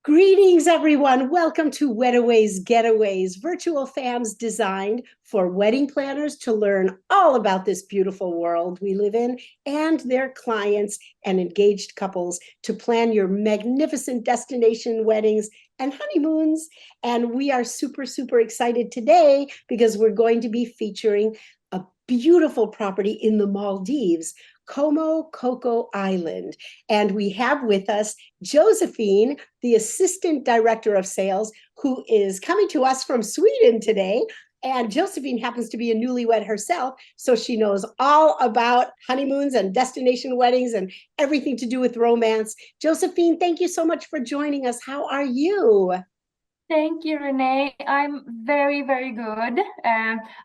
Greetings, everyone. Welcome to Wedaways Getaways, virtual fams designed for wedding planners to learn all about this beautiful world we live in and their clients and engaged couples to plan your magnificent destination weddings and honeymoons. And we are super, super excited today because we're going to be featuring a beautiful property in the Maldives, Como Coco Island. And we have with us Josephine, the Assistant Director of Sales, who is coming to us from Sweden today. And Josephine happens to be a newlywed herself, so she knows all about honeymoons and destination weddings and everything to do with romance. Josephine, thank you so much for joining us. How are you? Thank you, Renee. I'm very, very good.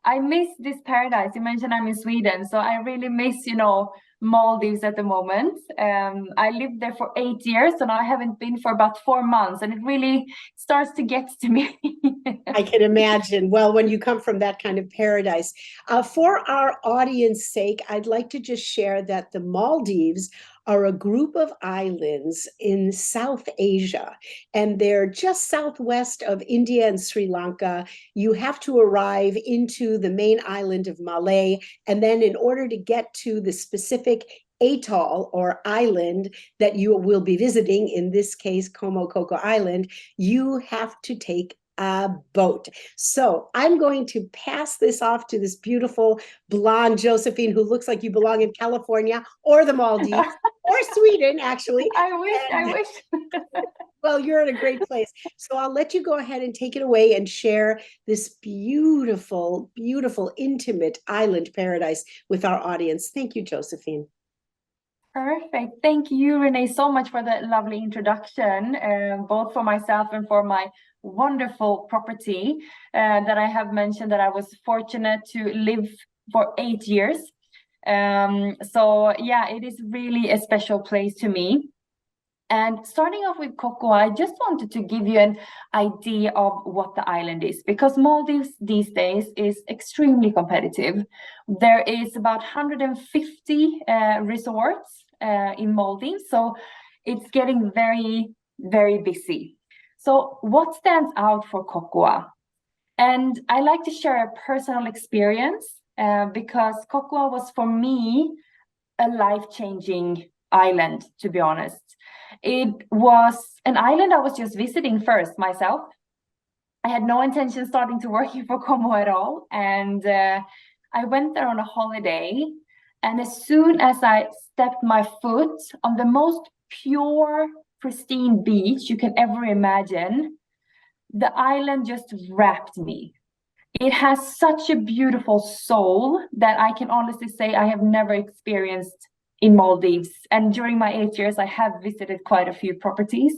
I miss this paradise. You mentioned I'm in Sweden, so I really miss, Maldives at the moment. I lived there for 8 years, and I haven't been for about 4 months, and it really starts to get to me. I can imagine. Well, when you come from that kind of paradise. For our audience sake, I'd like to just share that the Maldives are a group of islands in South Asia, and they're just southwest of India and Sri Lanka. You have to arrive into the main island of Malé, and then in order to get to the specific atoll or island that you will be visiting, in this case, Como Coco Island, you have to take a boat. So I'm going to pass this off to this beautiful blonde Josephine, who looks like you belong in California or the Maldives or Sweden, actually. I wish. Well, you're in a great place. So I'll let you go ahead and take it away and share this beautiful, beautiful, intimate island paradise with our audience. Thank you, Josephine. Perfect. Thank you, Renee, so much for the lovely introduction, both for myself and for my wonderful property that I have mentioned that I was fortunate to live for 8 years. So yeah, it is really a special place to me. And starting off with Coco, I just wanted to give you an idea of what the island is, because Maldives these days is extremely competitive. There is about 150 resorts in Maldives, so it's getting very, very busy. So what stands out for Cocoa? And I like to share a personal experience because Cocoa was for me a life-changing island, to be honest. It was an island I was just visiting first myself. I had no intention starting to working for Como at all. And I went there on a holiday. And as soon as I stepped my foot on the most pure, pristine beach you can ever imagine, the island just wrapped me. It has such a beautiful soul that I can honestly say I have never experienced in Maldives. And during my 8 years, I have visited quite a few properties.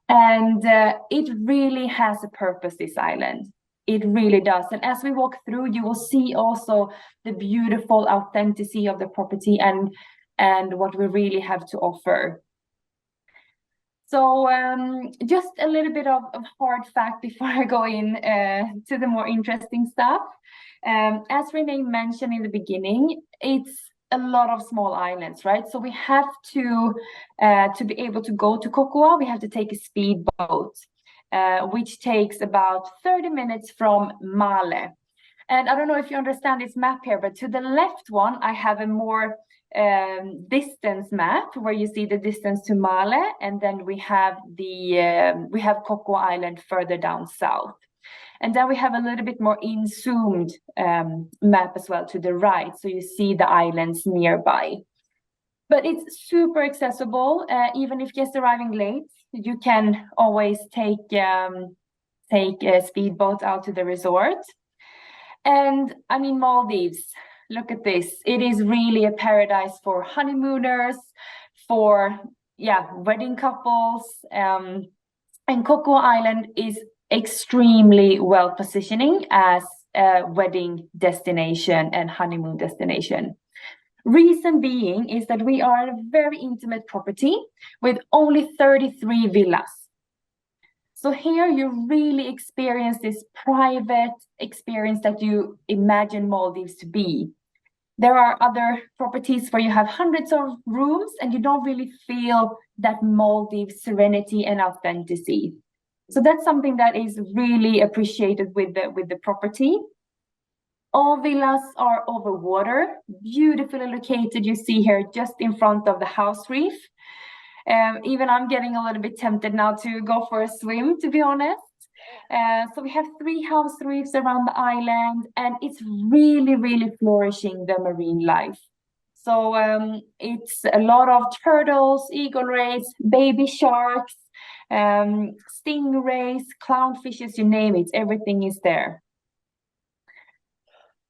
And it really has a purpose, this island. It really does. And as we walk through, you will see also the beautiful authenticity of the property and what we really have to offer. So just a little bit of hard fact before I go in to the more interesting stuff. As Renee mentioned in the beginning, it's a lot of small islands, right? So we have to be able to go to Cocoa, we have to take a speedboat, which takes about 30 minutes from Malé. And I don't know if you understand this map here, but to the left one, I have a more distance map where you see the distance to Malé, and then we have Cocoa Island further down south. And then we have a little bit more in-zoomed map as well to the right, so you see the islands nearby. But it's super accessible. Even if guests arriving late, you can always take a speedboat out to the resort. And I mean, Maldives, look at this. It is really a paradise for honeymooners, for wedding couples. And Cocoa Island is extremely well positioning as a wedding destination and honeymoon destination. Reason being is that we are a very intimate property with only 33 villas. So here you really experience this private experience that you imagine Maldives to be. There are other properties where you have hundreds of rooms and you don't really feel that Maldives serenity and authenticity. So that's something that is really appreciated with the property. All villas are over water, beautifully located. You see here just in front of the house reef. Even I'm getting a little bit tempted now to go for a swim, to be honest. So we have 3 house reefs around the island, and it's really flourishing the marine life. So it's a lot of turtles, eagle rays, baby sharks, stingrays, clownfishes, you name it, everything is there.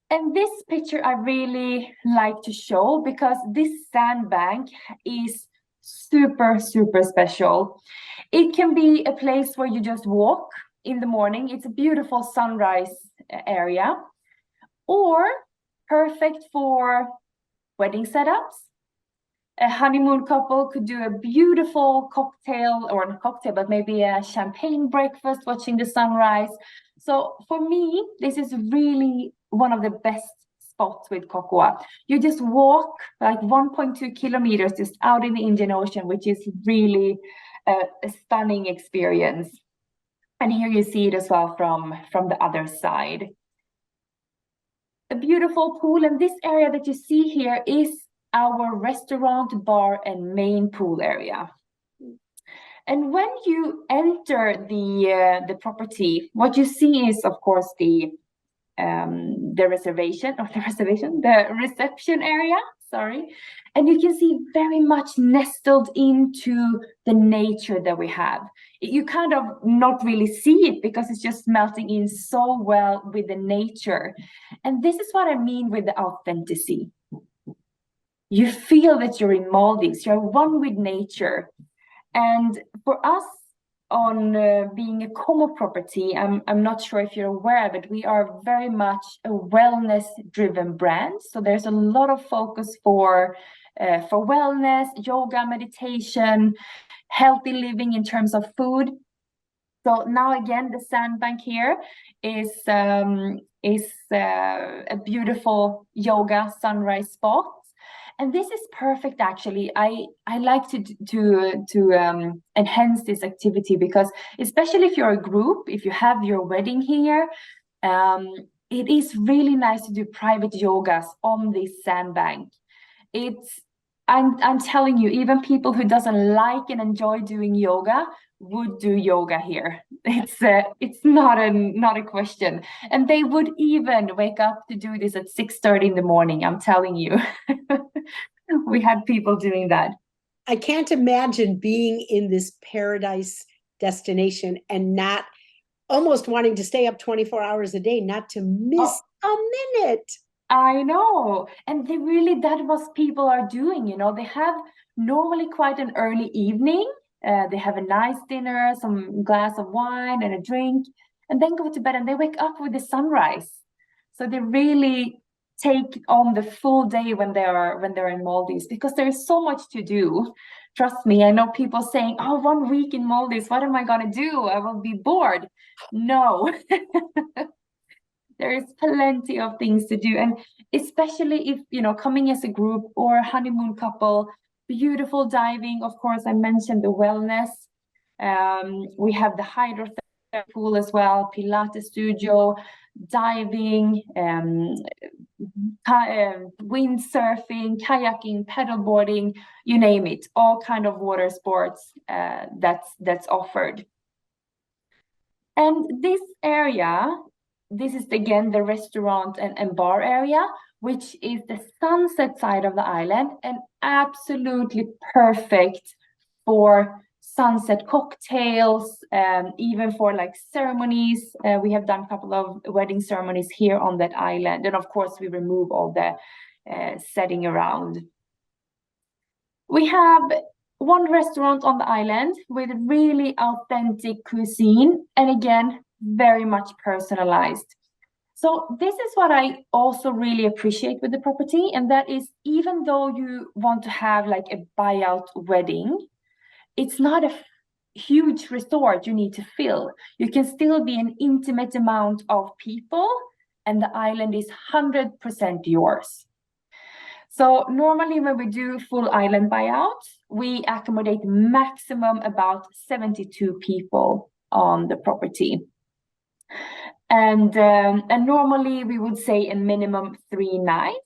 And this picture I really like to show because this sandbank is super special. It can be a place where you just walk in the morning. It's a beautiful sunrise area, or perfect for wedding setups. A honeymoon couple could do a beautiful cocktail, or not cocktail, but maybe a champagne breakfast watching the sunrise. So for me, this is really one of the best spots with Kokkoa. You just walk like 1.2 kilometers just out in the Indian Ocean, which is really a stunning experience. And here you see it as well from the other side. A beautiful pool, and this area that you see here is our restaurant, bar, and main pool area. And when you enter the property, what you see is, of course, the reception area, sorry. And you can see very much nestled into the nature that we have. You kind of not really see it because it's just melting in so well with the nature. And this is what I mean with the authenticity. You feel that you're in Maldives, you're one with nature. And for us, on being a Como property, I'm not sure if you're aware, but we are very much a wellness-driven brand. So there's a lot of focus for wellness, yoga, meditation, healthy living in terms of food. So now again, the sandbank here is a beautiful yoga sunrise spot. And this is perfect, actually. I like to enhance this activity because, especially if you're a group, if you have your wedding here, it is really nice to do private yogas on this sandbank. I'm telling you, even people who doesn't like and enjoy doing yoga would do yoga here. It's not a question, and they would even wake up to do this at 6:30 in the morning. I'm telling you. We had people doing that. I can't imagine being in this paradise destination and not almost wanting to stay up 24 hours a day, not to miss a minute. I know. And that was people are doing, they have normally quite an early evening. They have a nice dinner, some glass of wine and a drink, and then go to bed, and they wake up with the sunrise. So they really take on the full day when they're in Maldives, because there is so much to do. Trust me, I know people saying, "Oh, 1 week in Maldives, what am I gonna do? I will be bored." No. There is plenty of things to do, and especially if coming as a group or a honeymoon couple. Beautiful diving, of course. I mentioned the wellness. We have the hydrotherapy pool as well, Pilates studio, diving, windsurfing, kayaking, paddleboarding, you name it. All kind of water sports that's offered. And this area, this is again the restaurant and bar area, which is the sunset side of the island, and absolutely perfect for sunset cocktails, even for like ceremonies. We have done a couple of wedding ceremonies here on that island, and of course we remove all the setting around. We have one restaurant on the island with really authentic cuisine, and again, very much personalized. So this is what I also really appreciate with the property, and that is, even though you want to have like a buyout wedding, it's not a huge resort you need to fill. You can still be an intimate amount of people, and the island is 100% yours. So normally when we do full island buyouts, we accommodate maximum about 72 people on the property. And normally we would say a minimum 3 nights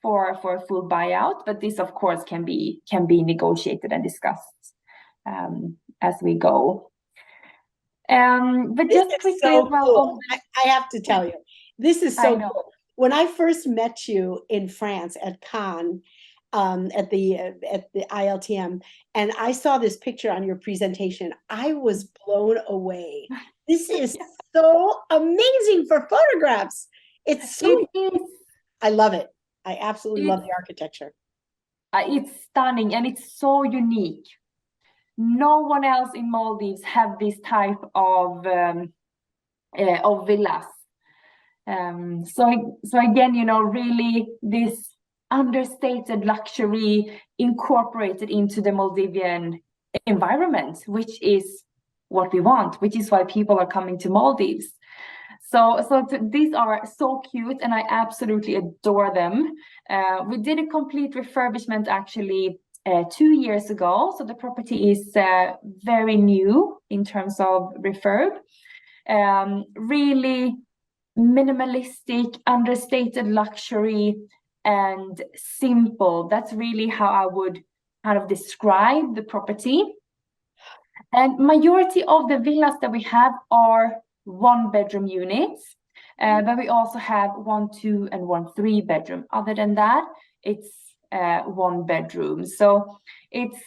for a full buyout, but this of course can be negotiated and discussed as we go. But This just is quickly so as well. cool. I have to tell you, this is so I know. cool. When I first met you in France at Cannes, at the ILTM, and I saw this picture on your presentation, I was blown away. This is so amazing for photographs. It's so, It is. I love it. I absolutely love It's, the architecture. it's stunning and it's so unique. No one else in Maldives have this type of villas. So again, you know, really this understated luxury incorporated into the Maldivian environment, which is what we want, which is why people are coming to Maldives. So these are so cute and I absolutely adore them. We did a complete refurbishment actually 2 years ago. So the property is very new in terms of refurb. Really minimalistic, understated luxury, and simple. That's really how I would kind of describe the property. And majority of the villas that we have are 1-bedroom units, but we also have 1, 2, and 1, 3-bedroom. Other than that, it's 1 bedroom. So it's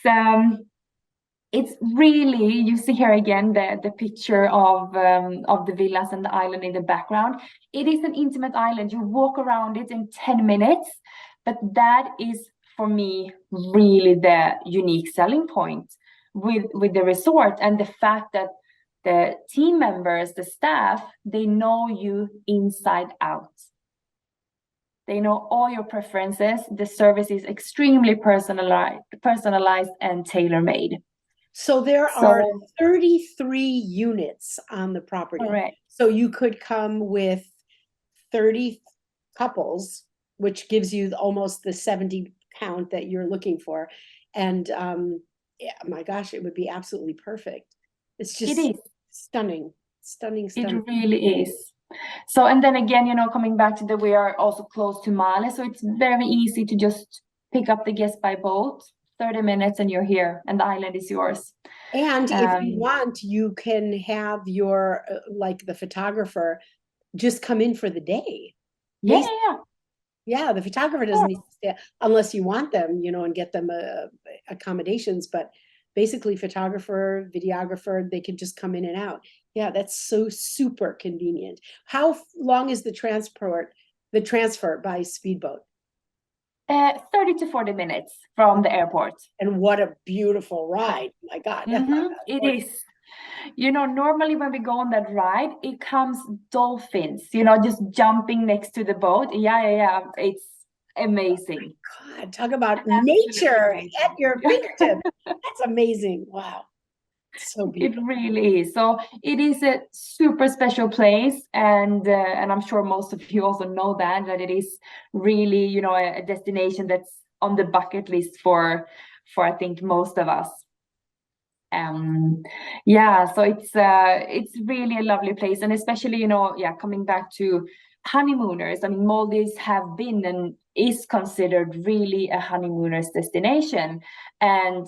really, you see here again the picture of the villas and the island in the background. It is an intimate island. You walk around it in 10 minutes, but that is for me really the unique selling point with the resort, and the fact that the team members, the staff, they know you inside out. They know all your preferences. The service is extremely personalized and tailor-made. So there are 33 units on the property. Correct. So you could come with 30 couples, which gives you almost the 70 count that you're looking for. And yeah, my gosh, it would be absolutely perfect. It's just stunning. It really is. So, and then again, you know, coming back to we are also close to Malé, so it's very easy to just pick up the guests by boat. 30 minutes and you're here and the island is yours. And if you want, you can have your, like the photographer, just come in for the day. Yeah, the photographer doesn't need to stay unless you want them, you know, and get them accommodations. But basically, photographer, videographer, they can just come in and out. Yeah, that's so super convenient. How long is the transfer by speedboat? 30 to 40 minutes from the airport. And what a beautiful ride. My God. It is. You know, normally when we go on that ride, it comes dolphins, you know, just jumping next to the boat. Yeah. It's amazing. God, talk about nature at your fingertips. That's amazing. Wow. So beautiful. It really is. So it is a super special place, and I'm sure most of you also know that it is really, you know, a destination that's on the bucket list for I think most of us. Yeah, so it's really a lovely place, and especially, you know, coming back to honeymooners. I mean, Maldives have been and is considered really a honeymooners destination, and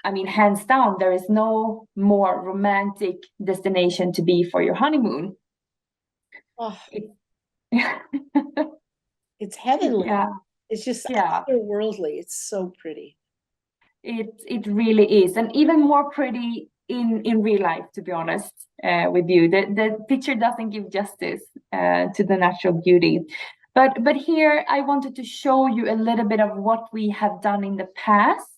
I mean, hands down, there is no more romantic destination to be for your honeymoon. Oh, it's heavenly. Yeah. It's just otherworldly. It's so pretty. It really is, and even more pretty in real life, to be honest with you. The picture doesn't give justice to the natural beauty. But here I wanted to show you a little bit of what we have done in the past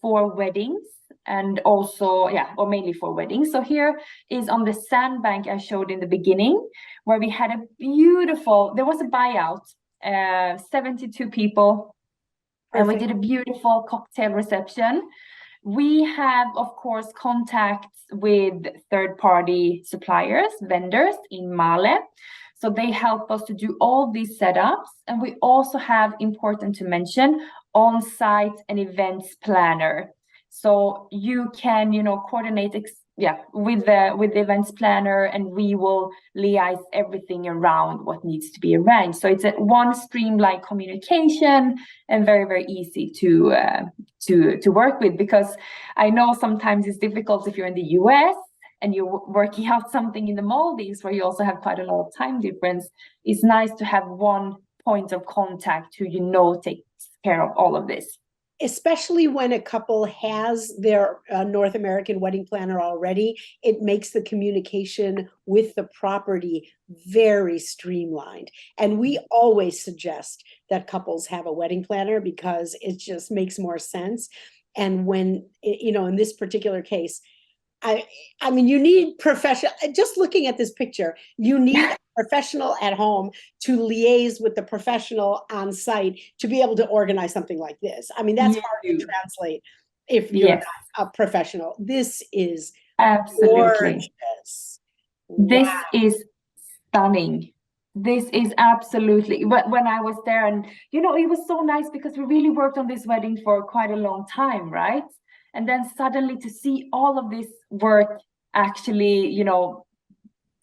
for weddings, and also or mainly for weddings. So here is on the sandbank I showed in the beginning, where we had a beautiful, there was a buyout, 72 people. Perfect. And we did a beautiful cocktail reception. We have, of course, contacts with third-party suppliers, vendors in Malé. So they help us to do all these setups. And we also have, important to mention, on-site and events planner. So you can, coordinate with the events planner, and we will liaise everything around what needs to be arranged. So it's a one streamlined communication and very, very easy to work with, because I know sometimes it's difficult if you're in the US and you're working out something in the Maldives where you also have quite a lot of time difference. It's nice to have one point of contact who takes care of all of this. Especially when a couple has their North American wedding planner already, it makes the communication with the property very streamlined. And we always suggest that couples have a wedding planner because it just makes more sense. And when, in this particular case, I mean, you need professional, just looking at this picture, you need a professional at home to liaise with the professional on site to be able to organize something like this. I mean, that's hard to translate if you're not a professional. This is absolutely gorgeous. This Wow. is stunning. This is absolutely, when I was there, and it was so nice because we really worked on this wedding for quite a long time, right? And then suddenly to see all of this work actually,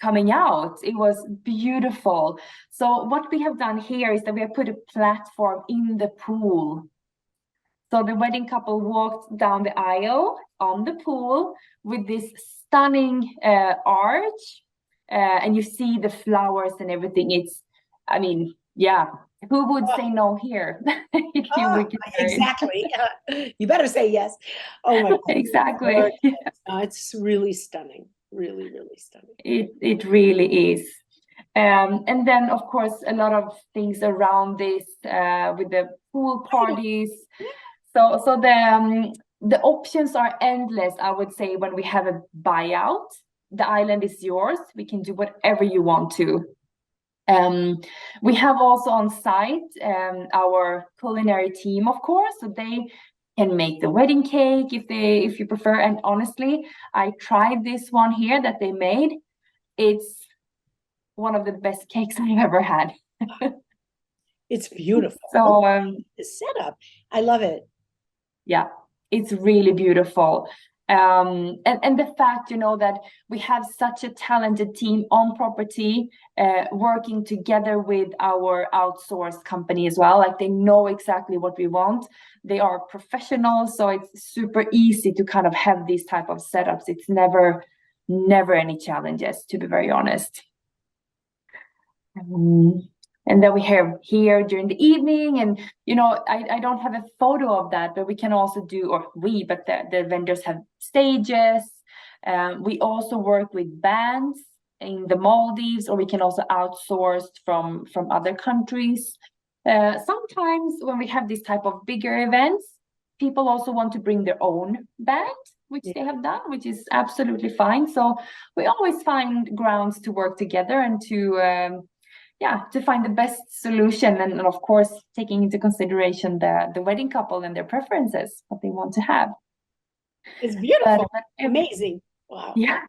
coming out, it was beautiful. So what we have done here is that we have put a platform in the pool. So the wedding couple walked down the aisle on the pool with this stunning arch, and you see the flowers and everything. Who would say no here? If you would get married? Exactly. You better say yes. Oh my God. Exactly. It's really stunning. Really, really stunning. It really is. And then, of course, a lot of things around this with the pool parties. So the options are endless, I would say, when we have a buyout. The island is yours. We can do whatever you want to. We have also on site our culinary team, of course, so they can make the wedding cake if you prefer. And honestly, I tried this one here that they made. It's one of the best cakes I've ever had. It's beautiful. So the setup, I love it. Yeah, it's really beautiful. And the fact, that we have such a talented team on property, working together with our outsourced company as well. Like, they know exactly what we want. They are professionals, so it's super easy to kind of have these type of setups. It's never any challenges, to be very honest. And then we have here during the evening, and I don't have a photo of that, but we can also do, but the vendors have stages. We also work with bands in the Maldives, or we can also outsource from other countries. Sometimes when we have this type of bigger events, people also want to bring their own band, which they have done, which is absolutely fine. So we always find grounds to work together and to find the best solution, and of course taking into consideration the wedding couple and their preferences, what they want to have. It's beautiful. Amazing. Wow. Yeah.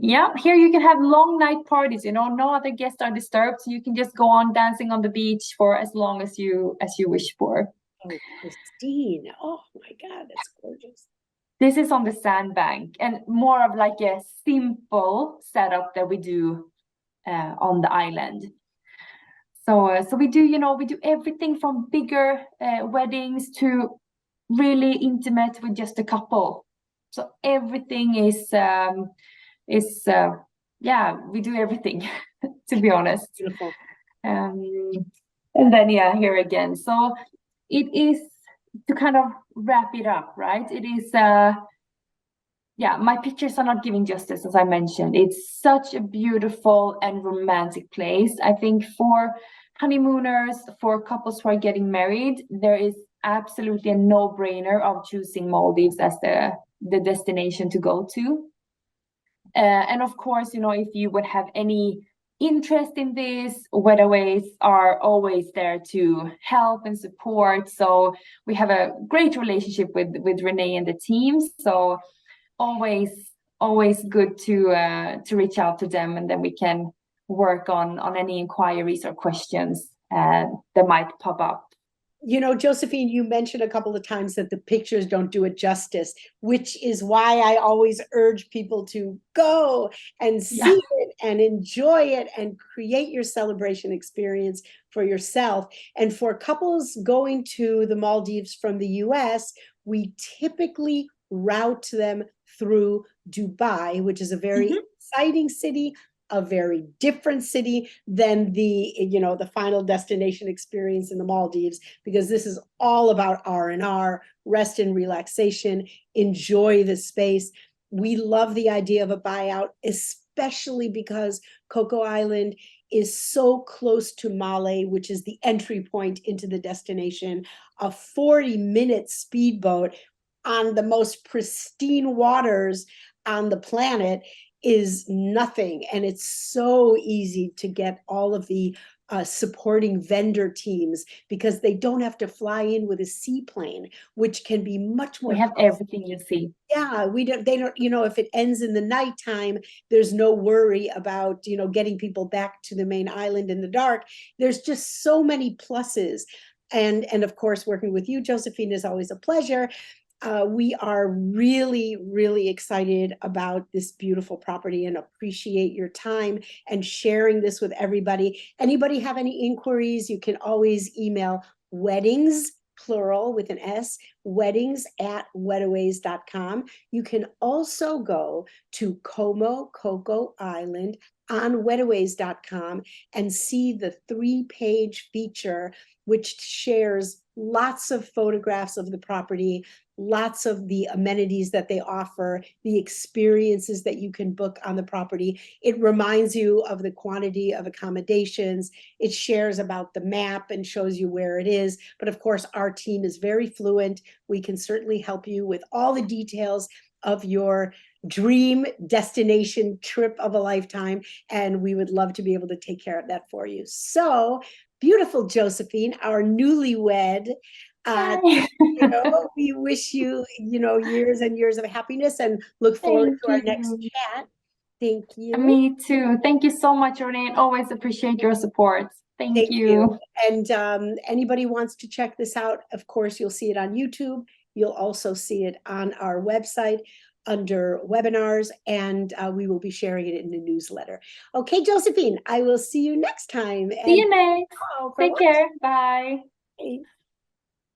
Yeah, here you can have long night parties, no other guests are disturbed, so you can just go on dancing on the beach for as long as you wish for. Oh, pristine. Oh my God, that's gorgeous. This is on the sandbank, and more of like a simple setup that we do on the island. So we do, we do everything from bigger weddings to really intimate with just a couple. So everything is we do everything, to be honest. Beautiful. And then here again. So it is, to kind of wrap it up, right? It is my pictures are not giving justice, as I mentioned. It's such a beautiful and romantic place. I think for honeymooners, for couples who are getting married, there is absolutely a no-brainer of choosing Maldives as the destination to go to. And of course, if you would have any interest in this, Wedaways are always there to help and support. So we have a great relationship with Renee and the team. So always good to reach out to them, and then we can work on any inquiries or questions that might pop up. You know, Josephine, you mentioned a couple of times that the pictures don't do it justice, which is why I always urge people to go and see it and enjoy it and create your celebration experience for yourself. And for couples going to the Maldives from the US, we typically route them through Dubai, which is a very exciting city, a very different city than the, you know, the final destination experience in the Maldives, because this is all about R&R, rest and relaxation, enjoy the space. We love the idea of a buyout, especially because Coco Island is so close to Malé, which is the entry point into the destination. A 40-minute speedboat on the most pristine waters on the planet is nothing. And it's so easy to get all of the supporting vendor teams, because they don't have to fly in with a seaplane, which can be much more. We have everything you see. Yeah, they don't, you know, if it ends in the nighttime, there's no worry about, you know, getting people back to the main island in the dark. There's just so many pluses. And of course, working with you, Josephine, is always a pleasure. We are really, really excited about this beautiful property and appreciate your time and sharing this with everybody. Anybody have any inquiries, you can always email weddings, plural with an S, weddings@wedaways.com. You can also go to Como Coco Island on wedaways.com and see the 3-page feature, which shares lots of photographs of the property, lots of the amenities that they offer, the experiences that you can book on the property. It reminds you of the quantity of accommodations. It shares about the map and shows you where it is. But of course, our team is very fluent. We can certainly help you with all the details of your dream destination trip of a lifetime. And we would love to be able to take care of that for you. So beautiful, Josephine, our newlywed. You know, we wish you, you know, years and years of happiness and look forward to our next chat. Thank you. Me too. Thank you so much, Renee, and always appreciate your support. Thank you. And anybody wants to check this out, of course, you'll see it on YouTube. You'll also see it on our website under webinars, and we will be sharing it in the newsletter. Okay, Josephine, I will see you next time. See you next. Take care. Bye.